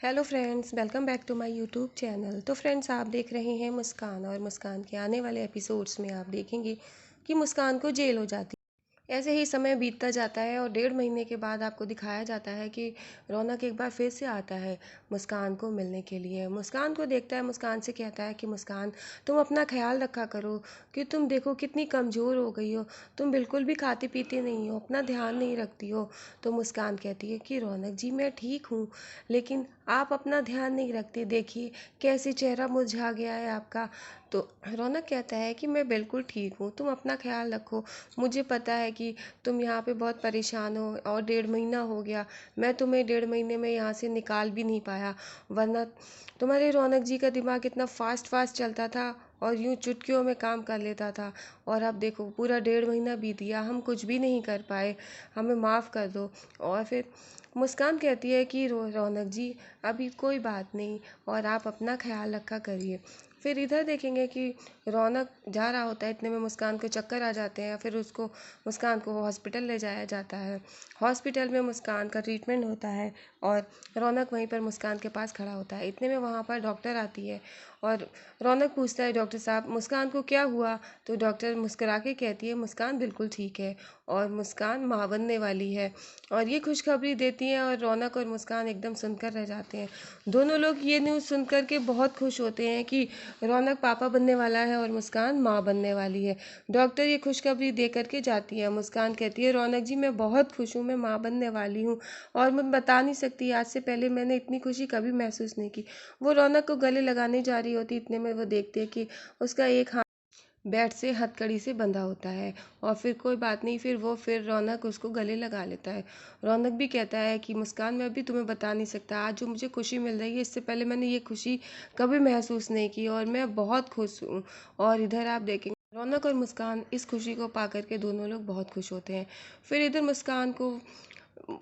Hello friends, welcome back to my YouTube channel. तो friends, आप देख रहे हैं मुस्कान, और मुस्कान के आने वाले एपिसोड्स में आप देखेंगे कि मुस्कान को जेल हो जाती है। ऐसे ही समय बीतता जाता है और 1.5 महीने के बाद आपको दिखाया जाता है कि रौनक एक बार फिर से आता है मुस्कान को मिलने के लिए। मुस्कान को देखता है, मुस्कान से कहता है कि मुस्कान, तुम अपना ख्याल रखा करो, कि तुम देखो कितनी कमज़ोर हो गई हो, तुम बिल्कुल भी खाती पीती नहीं हो, अपना ध्यान नहीं रखती हो। तो मुस्कान कहती है कि रौनक जी, मैं ठीक हूँ, लेकिन आप अपना ध्यान नहीं रखते, देखिए कैसे चेहरा मुरझा गया है आपका। तो रौनक कहता है कि मैं बिल्कुल ठीक हूँ, तुम अपना ख्याल रखो। मुझे पता है कि तुम यहाँ पे बहुत परेशान हो, और 1.5 महीना हो गया, मैं तुम्हें 1.5 महीने में यहाँ से निकाल भी नहीं पाया, वरना तुम्हारे रौनक जी का दिमाग इतना फास्ट फास्ट चलता था और यूं चुटकियों में काम कर लेता था। और अब देखो पूरा 1.5 महीना बीत गया, हम कुछ भी नहीं कर पाए, हमें माफ़ कर दो। और फिर मुस्कान कहती है कि रौनक जी, अभी कोई बात नहीं, और आप अपना ख्याल रखा करिए। फिर इधर देखेंगे कि रौनक जा रहा होता है, इतने में मुस्कान को चक्कर आ जाते हैं। फिर मुस्कान को हॉस्पिटल ले जाया जाता है। हॉस्पिटल में मुस्कान का ट्रीटमेंट होता है और रौनक वहीं पर मुस्कान के पास खड़ा होता है। इतने में वहाँ पर डॉक्टर आती है और रौनक पूछता है, डॉक्टर साहब मुस्कान को क्या हुआ? तो डॉक्टर मुस्कुरा के कहती है, मुस्कान बिल्कुल ठीक है, और मुस्कान माँ बनने वाली है। और ये खुशखबरी देती हैं और रौनक और मुस्कान एकदम सुनकर रह जाते हैं। दोनों लोग ये न्यूज़ सुनकर के बहुत खुश होते हैं कि रौनक पापा बनने वाला है और मुस्कान माँ बनने वाली है। डॉक्टर ये खुशखबरी दे करके जाती है। मुस्कान कहती है, रौनक जी मैं बहुत खुश हूँ, मैं माँ बनने वाली हूँ, और मैं बता नहीं सकती, आज से पहले मैंने इतनी खुशी कभी महसूस नहीं की। वो रौनक को गले लगाने जा रही होती, इतने में वो देखती है कि उसका एक हाथ बेड से हथकड़ी से बंधा होता है। और फिर कोई बात नहीं, फिर रौनक उसको गले लगा लेता है। रौनक भी कहता है कि मुस्कान, मैं भी तुम्हें बता नहीं सकता, आज जो मुझे खुशी मिल रही है, इससे पहले मैंने ये खुशी कभी महसूस नहीं की, और मैं बहुत खुश हूँ। और इधर आप देखेंगे रौनक और मुस्कान इस खुशी को पा करके दोनों लोग बहुत खुश होते हैं। फिर इधर मुस्कान को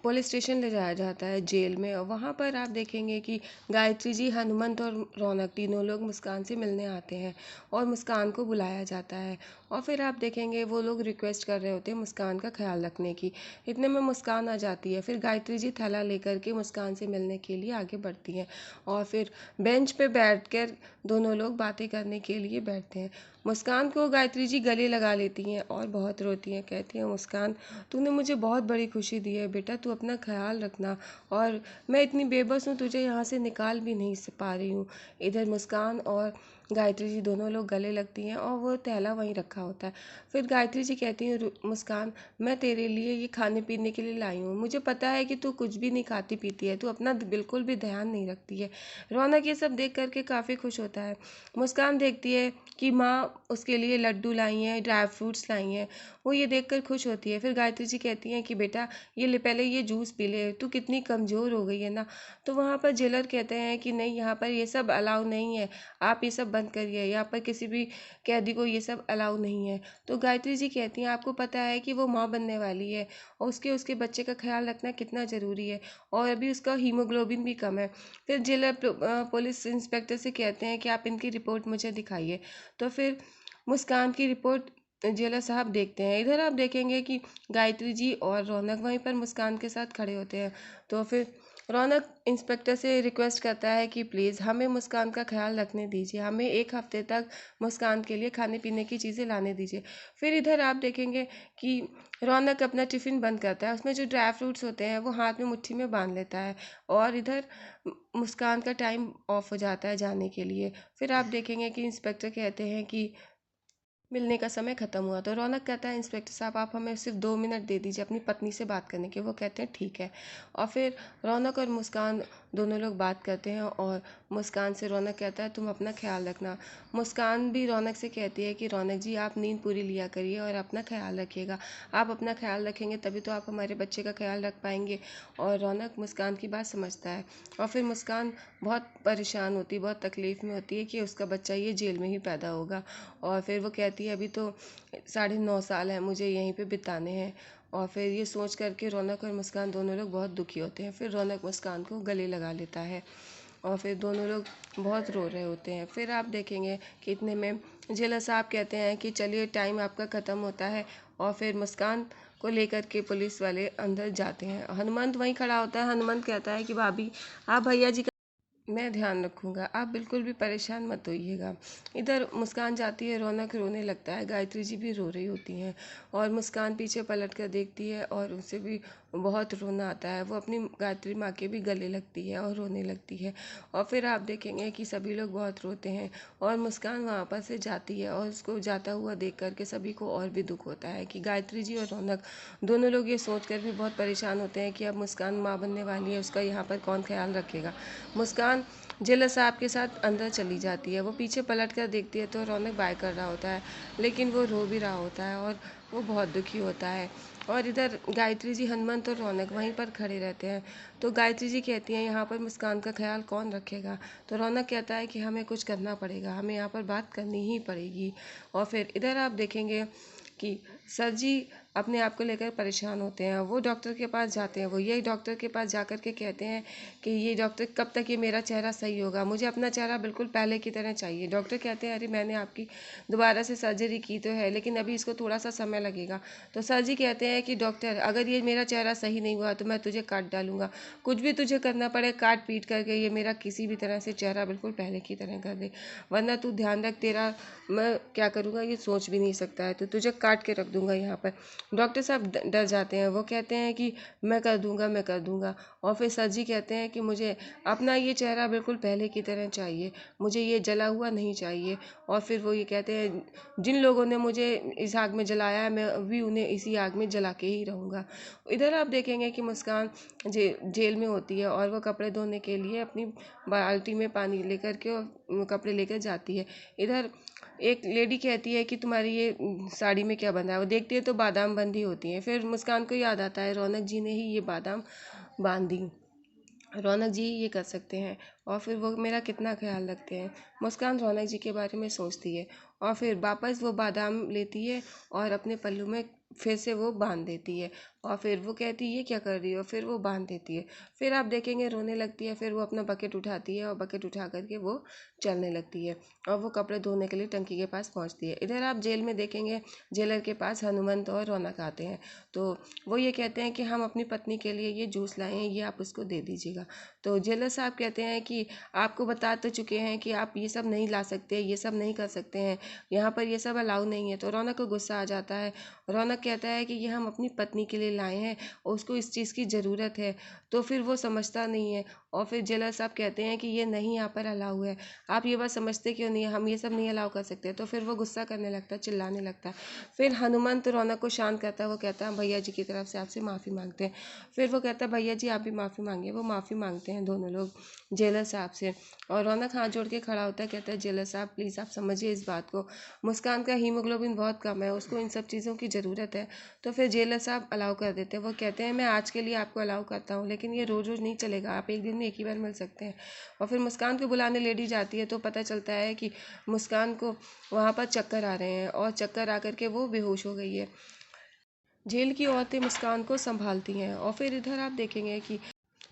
पुलिस स्टेशन ले जाया जाता है, जेल में, और वहाँ पर आप देखेंगे कि गायत्री जी, हनुमंत और रौनक तीनों लोग मुस्कान से मिलने आते हैं और मुस्कान को बुलाया जाता है। और फिर आप देखेंगे वो लोग रिक्वेस्ट कर रहे होते हैं मुस्कान का ख्याल रखने की। इतने में मुस्कान आ जाती है। फिर गायत्री जी थैला लेकर के मुस्कान से मिलने के लिए आगे बढ़ती हैं, और फिर बेंच पे बैठकर दोनों लोग बातें करने के लिए बैठते हैं। मुस्कान को गायत्री जी गले लगा लेती हैं और बहुत रोती हैं। कहती हैं, मुस्कान, तूने मुझे बहुत बड़ी खुशी दी है बेटा, तू अपना ख्याल रखना, और मैं इतनी बेबस हूँ, तुझे यहाँ से निकाल भी नहीं पा रही हूँ। इधर मुस्कान और गायत्री जी दोनों लोग गले लगती हैं और वो थैला वहीं रखा होता है। फिर गायत्री जी कहती हैं, मुस्कान, मैं तेरे लिए ये खाने पीने के लिए लाई हूँ, मुझे पता है कि तू कुछ भी नहीं खाती पीती है, तू अपना बिल्कुल भी ध्यान नहीं रखती है। रौनक ये सब देख करके काफ़ी खुश होता है। मुस्कान देखती है कि माँ उसके लिए लड्डू लाई हैं, ड्राई फ्रूट्स लाई हैं, वो ये देखकर खुश होती है। फिर गायत्री जी कहती हैं कि बेटा, ये ले, पहले ये जूस पी ले, तू कितनी कमज़ोर हो गई है ना। तो वहाँ पर जेलर कहते हैं कि नहीं, यहाँ पर ये सब अलाउ नहीं है, आप ये सब बंद करिए, यहाँ पर किसी भी कैदी को ये सब अलाउ नहीं है। तो गायत्री जी कहती हैं, आपको पता है कि वो माँ बनने वाली है, और उसके उसके बच्चे का ख्याल रखना कितना ज़रूरी है, और अभी उसका हीमोग्लोबिन भी कम है। फिर जेलर पुलिस इंस्पेक्टर से कहते हैं कि आप इनकी रिपोर्ट मुझे दिखाइए। तो फिर मुस्कान की रिपोर्ट जेलर साहब देखते हैं। इधर आप देखेंगे कि गायत्री जी और रौनक वहीं पर मुस्कान के साथ खड़े होते हैं। तो फिर रौनक इंस्पेक्टर से रिक्वेस्ट करता है कि प्लीज़ हमें मुस्कान का ख्याल रखने दीजिए, हमें 1 हफ्ते तक मुस्कान के लिए खाने पीने की चीज़ें लाने दीजिए। फिर इधर आप देखेंगे कि रौनक अपना टिफ़िन बंद करता है, उसमें जो ड्राई फ्रूट्स होते हैं वो हाथ में मुट्ठी में बांध लेता है, और इधर मुस्कान का टाइम ऑफ हो जाता है जाने के लिए। फिर आप देखेंगे कि इंस्पेक्टर कहते हैं कि मिलने का समय ख़त्म हुआ। तो रौनक कहता है, इंस्पेक्टर साहब आप हमें सिर्फ 2 मिनट दे दीजिए अपनी पत्नी से बात करने के। वो कहते हैं ठीक है। और फिर रौनक और मुस्कान दोनों लोग बात करते हैं, और मुस्कान से रौनक कहता है, तुम अपना ख्याल रखना। मुस्कान भी रौनक से कहती है कि रौनक जी, आप नींद पूरी लिया करिए और अपना ख्याल रखिएगा, आप अपना ख्याल रखेंगे तभी तो आप हमारे बच्चे का ख्याल रख पाएंगे। और रौनक मुस्कान की बात समझता है। और फिर मुस्कान बहुत परेशान होती है, बहुत तकलीफ़ में होती है कि उसका बच्चा ये जेल में ही पैदा होगा। और फिर वो कहती है, अभी तो 9.5 साल है मुझे यहीं पे बिताने हैं। और फिर ये सोच करके रौनक और मुस्कान दोनों लोग बहुत दुखी होते हैं। फिर रौनक मुस्कान को गले लगा लेता है, और फिर दोनों लोग बहुत रो रहे होते हैं। फिर आप देखेंगे कि इतने में जेलर साहब कहते हैं कि चलिए टाइम आपका ख़त्म होता है, और फिर मुस्कान को लेकर के पुलिस वाले अंदर जाते हैं। हनुमंत वहीं खड़ा होता है। हनुमंत कहता है कि भाभी, आप भैया जी मैं ध्यान रखूंगा, आप बिल्कुल भी परेशान मत होइएगा। इधर मुस्कान जाती है, रौनक रोने लगता है, गायत्री जी भी रो रही होती हैं और मुस्कान पीछे पलट कर देखती है और उसे भी बहुत रोना आता है। वो अपनी गायत्री माँ के भी गले लगती है और रोने लगती है। और फिर आप देखेंगे कि सभी लोग बहुत रोते हैं और मुस्कान वहाँ पर से जाती है और उसको जाता हुआ देख करके सभी को और भी दुख होता है कि गायत्री जी और रौनक दोनों लोग ये सोच कर भी बहुत परेशान होते हैं कि अब मुस्कान माँ बनने वाली है, उसका यहाँ पर कौन ख्याल रखेगा। मुस्कान जेलर साहब के साथ अंदर चली जाती है। वो पीछे पलट कर देखती है तो रौनक बाय कर रहा होता है, लेकिन वो रो भी रहा होता है और वो बहुत दुखी होता है। और इधर गायत्री जी, हनुमंत और रौनक वहीं पर खड़े रहते हैं। तो गायत्री जी कहती हैं, यहाँ पर मुस्कान का ख्याल कौन रखेगा। तो रौनक कहता है कि हमें कुछ करना पड़ेगा, हमें यहाँ पर बात करनी ही पड़ेगी। और फिर इधर आप देखेंगे कि सर जी अपने आप को लेकर परेशान होते हैं। वो डॉक्टर के पास जाते हैं, वो ये डॉक्टर के पास जाकर के कहते हैं कि ये डॉक्टर कब तक ये मेरा चेहरा सही होगा, मुझे अपना चेहरा बिल्कुल पहले की तरह चाहिए। डॉक्टर कहते हैं, अरे मैंने आपकी दोबारा से सर्जरी की तो है, लेकिन अभी इसको थोड़ा सा समय लगेगा। तो सर जी कहते हैं कि डॉक्टर, अगर ये मेरा चेहरा सही नहीं हुआ तो मैं तुझे काट डालूंगा, कुछ भी तुझे करना पड़े, काट पीट करके ये मेरा किसी भी तरह से चेहरा बिल्कुल पहले की तरह कर दे, वरना तू ध्यान रख, तेरा मैं क्या करूँगा ये सोच भी नहीं सकता है, तो तुझे काट के रख दूंगा यहाँ पर। डॉक्टर साहब डर जाते हैं, वो कहते हैं कि मैं कर दूंगा, मैं कर दूंगा। और फिर सर जी कहते हैं कि मुझे अपना ये चेहरा बिल्कुल पहले की तरह चाहिए, मुझे ये जला हुआ नहीं चाहिए। और फिर वो ये कहते हैं, जिन लोगों ने मुझे इस आग में जलाया है मैं भी उन्हें इसी आग में जला के ही रहूँगा। इधर आप देखेंगे कि मुस्कान जेल में होती है और वो कपड़े धोने के लिए अपनी बाल्टी में पानी लेकर के और कपड़े लेकर जाती है। इधर एक लेडी कहती है कि तुम्हारी ये साड़ी में क्या बंधा है। वो देखती है तो बादाम बंधी होती हैं। फिर मुस्कान को याद आता है, रौनक जी ने ही ये बादाम बांधी, रौनक जी ये कर सकते हैं और फिर वो मेरा कितना ख्याल रखते हैं। मुस्कान रौनक जी के बारे में सोचती है और फिर वापस वो बादाम लेती है और अपने पल्लू में फिर से वो बांध देती है। और फिर वो कहती है, ये क्या कर रही हो, फिर वो बांध देती है। फिर आप देखेंगे रोने लगती है, फिर वो अपना बकेट उठाती है और बकेट उठा करके वो चलने लगती है और वो कपड़े धोने के लिए टंकी के पास पहुंचती है। इधर आप जेल में देखेंगे, जेलर के पास हनुमंत और रौनक आते हैं। तो वो ये कहते हैं कि हम अपनी पत्नी के लिए ये जूस लाए हैं, ये आप उसको दे दीजिएगा। तो जेलर साहब कहते हैं कि आपको बता तो चुके हैं कि आप ये सब नहीं ला सकते, ये सब नहीं कर सकते हैं, यहाँ पर ये सब अलाउ नहीं है। तो रौनक को गुस्सा आ जाता है। रौनक कहता है कि ये हम अपनी पत्नी के लिए लाए हैं और उसको इस चीज़ की ज़रूरत है। तो फिर वो समझता नहीं है और फिर जेलर साहब कहते हैं कि ये नहीं यहाँ पर अलाउ है, आप ये बात समझते क्यों नहीं है, हम ये सब नहीं अलाउ कर सकते। तो फिर वो गुस्सा करने लगता है, चिल्लाने लगता है। फिर हनुमंत रौनक को शांत करता है, वो कहता है भैया जी की तरफ से आपसे माफ़ी मांगते हैं। फिर वो कहता है भैया जी आप भी माफ़ी मांगिए। वो माफ़ी मांगते हैं दोनों लोग जेलर साहब से और रौनक हाथ जोड़ के खड़ा होता है, कहता है जेलर साहब प्लीज़ आप समझिए इस बात को, मुस्कान का हीमोग्लोबिन बहुत कम है, उसको इन सब चीज़ों की ज़रूरत है। तो फिर जेलर साहब अलाउ कर देते हैं। वो कहते हैं मैं आज के लिए आपको अलाउ करता हूँ, लेकिन ये रोज़ रोज़ नहीं चलेगा, आप एक दिन में एक ही बार मिल सकते हैं। और फिर मुस्कान को बुलाने लेडी जाती है तो पता चलता है कि मुस्कान को वहाँ पर चक्कर आ रहे हैं और चक्कर आकर के वो बेहोश हो गई है। जेल की औरतें मुस्कान को संभालती हैं और फिर इधर आप देखेंगे कि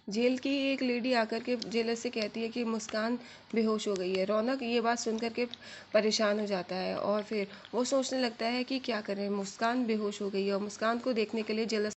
जेल की एक लेडी आकर के जेलर से कहती है कि मुस्कान बेहोश हो गई है। रौनक ये बात सुनकर के परेशान हो जाता है और फिर वो सोचने लगता है कि क्या करें, मुस्कान बेहोश हो गई है और मुस्कान को देखने के लिए जेलर